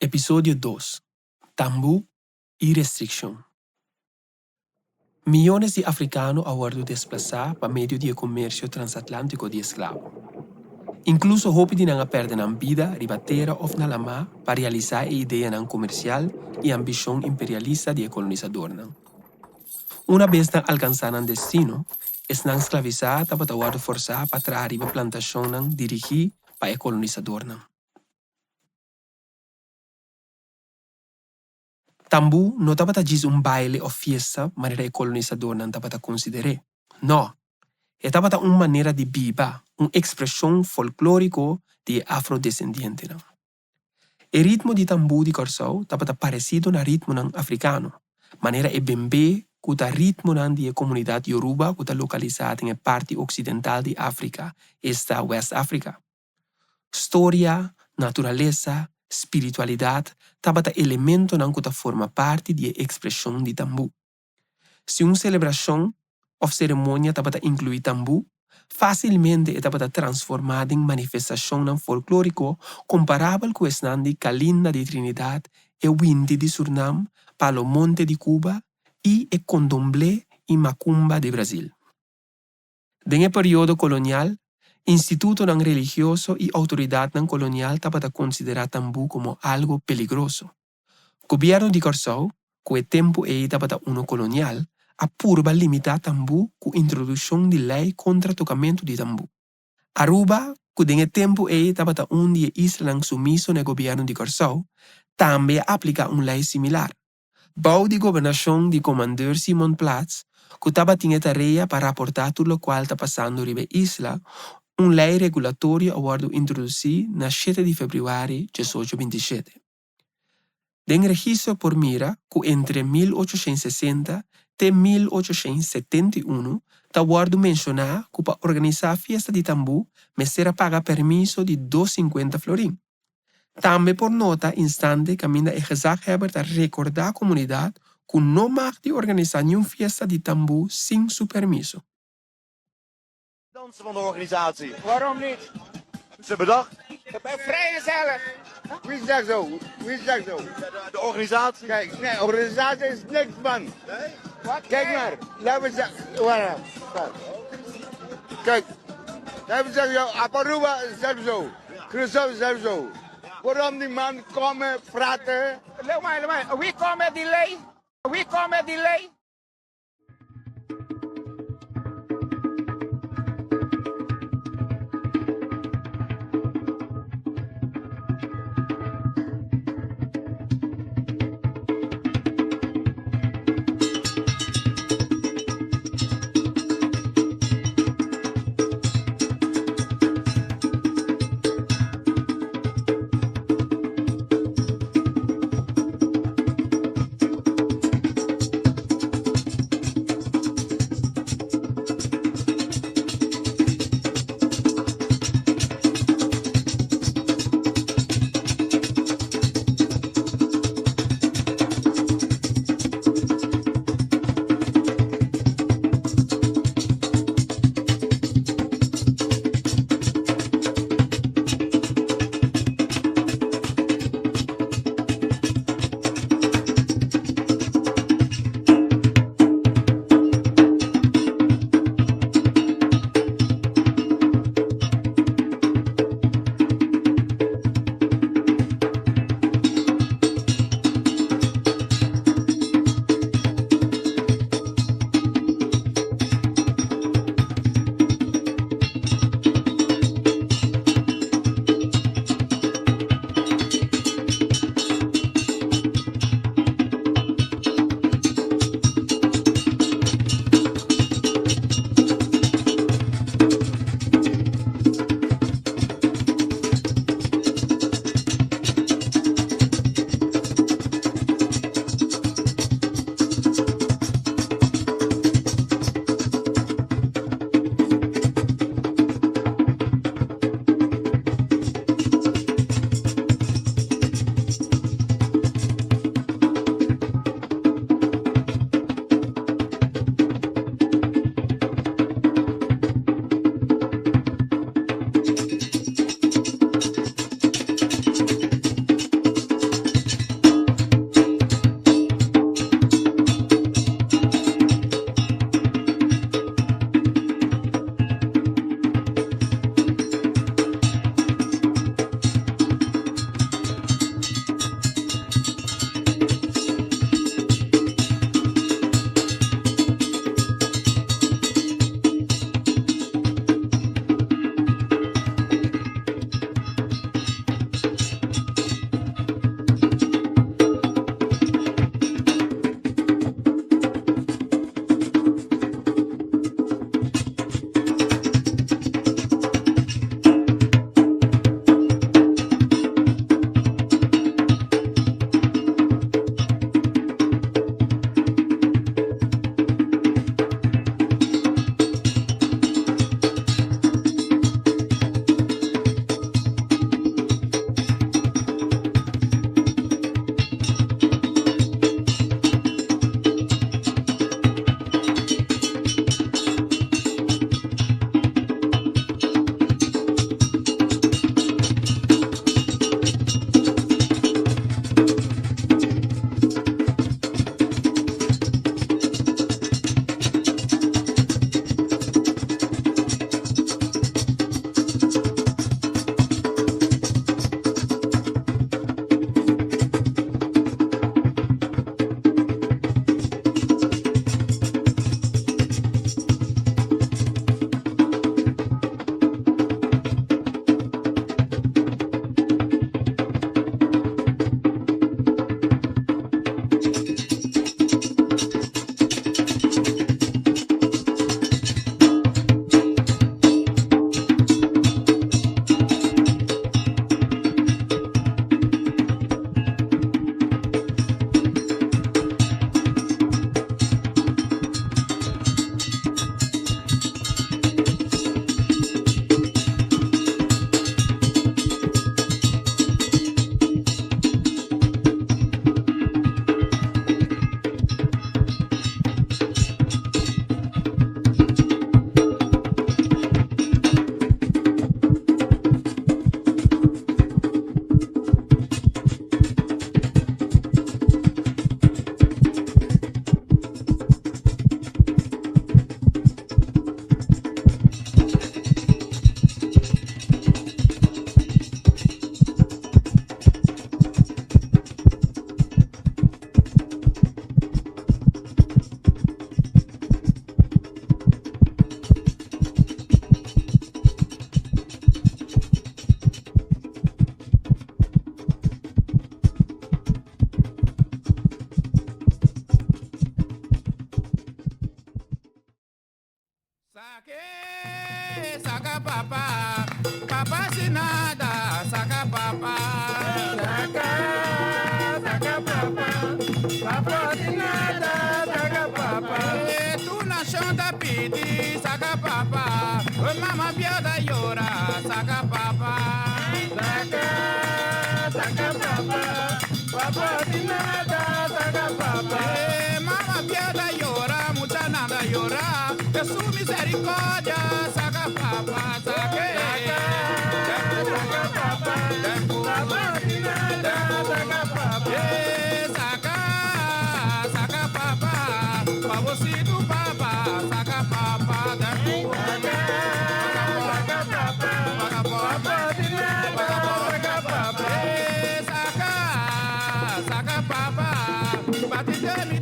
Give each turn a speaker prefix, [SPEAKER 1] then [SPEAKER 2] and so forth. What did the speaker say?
[SPEAKER 1] Episodio 2. Tambu y restricción. Millones de africanos han sido desplazados por medio del comercio transatlántico de esclavos. Incluso hopen perder vida, ribatera o na lama para realizar a idea comercial y ambición imperialista del colonizador. Una vez alcanzan destino, están esclavizados para forzar para traer a plantación dirigida para el colonizador. Tambu no tapata diz baile o fiesta maneira o colonizador não tapata considerar. Não. É tapata maneira de viva, expressão folclórico de afrodescendiente. O ritmo de tambu de Corsau tapata parecido na ritmo africano. Maneira é bembe cuta ritmo de comunidade Yoruba cuta localizada em parte ocidental de África, esta West África. História, natureza, espiritualidade, tabata elemento não que forma parte da expressão de tambu. Se uma celebração ou cerimônia tabata inclui tambu, facilmente é tabata transformada em manifestação folclórica comparável com esta de Calinda de Trinidad, e Winti de Surinam, Palo Monte de Cuba e o Candomblé e Macumba de Brasil. Nesse período colonial, instituto religioso e autoridade colonial tapata considerar tambu como algo peligroso. Governo de Corsau, com o tempo tapata colonial, apurba limitar tambu com introdução de lei contra tocamento de tambu. Aruba, com o tempo tapata de isla sumiso no governo de Corsau, também aplica lei similar. Bau de governação de comandante Simon Platz, que tinha tarefa para reportar tudo o qual está passando na isla, lei regulatória foi introduzida na 7 de fevereiro de 1827. Den registro por mira que entre 1860 e 1871 foi mencionado que para organizar a festa de tambu, será paga permisso de 250 florim. Também por nota instante caminha o gezaghebber a recordar a comunidade que não mag de organizar nenhuma festa de tambu sem seu permisso.
[SPEAKER 2] Dansen van de organisatie.
[SPEAKER 3] Waarom niet?
[SPEAKER 2] Ze bedacht.
[SPEAKER 3] Vrij zelf. Wie zegt zo? Wie zegt zo?
[SPEAKER 2] De organisatie.
[SPEAKER 3] Kijk, nee, organisatie is niks man.
[SPEAKER 2] Nee?
[SPEAKER 3] Wat? Kijk maar, laten we zeggen. Waarom? Kijk, laten we zeggen, Aruba is zelf zo. Curaçao is zelf zo. Waarom die man komen praten? Let maar. Wie komt met die lei? Wie komt met die lei?
[SPEAKER 4] Saca papa, papa sin nada, saca papa. Saca papa, papa sin nada, saca papa. Tu nación da piti, saca papa. Mama piada llora, saca papa. Saca papa, papa sin nada, saca papa. Mama piada llora, mucha nada llora. Que su misericordia, saca papa, saca papa, papa sin nada, saca papa. Saca papa, babosito papa, saca papa, saca papa sin nada, saca papa. Saca papa, batite mi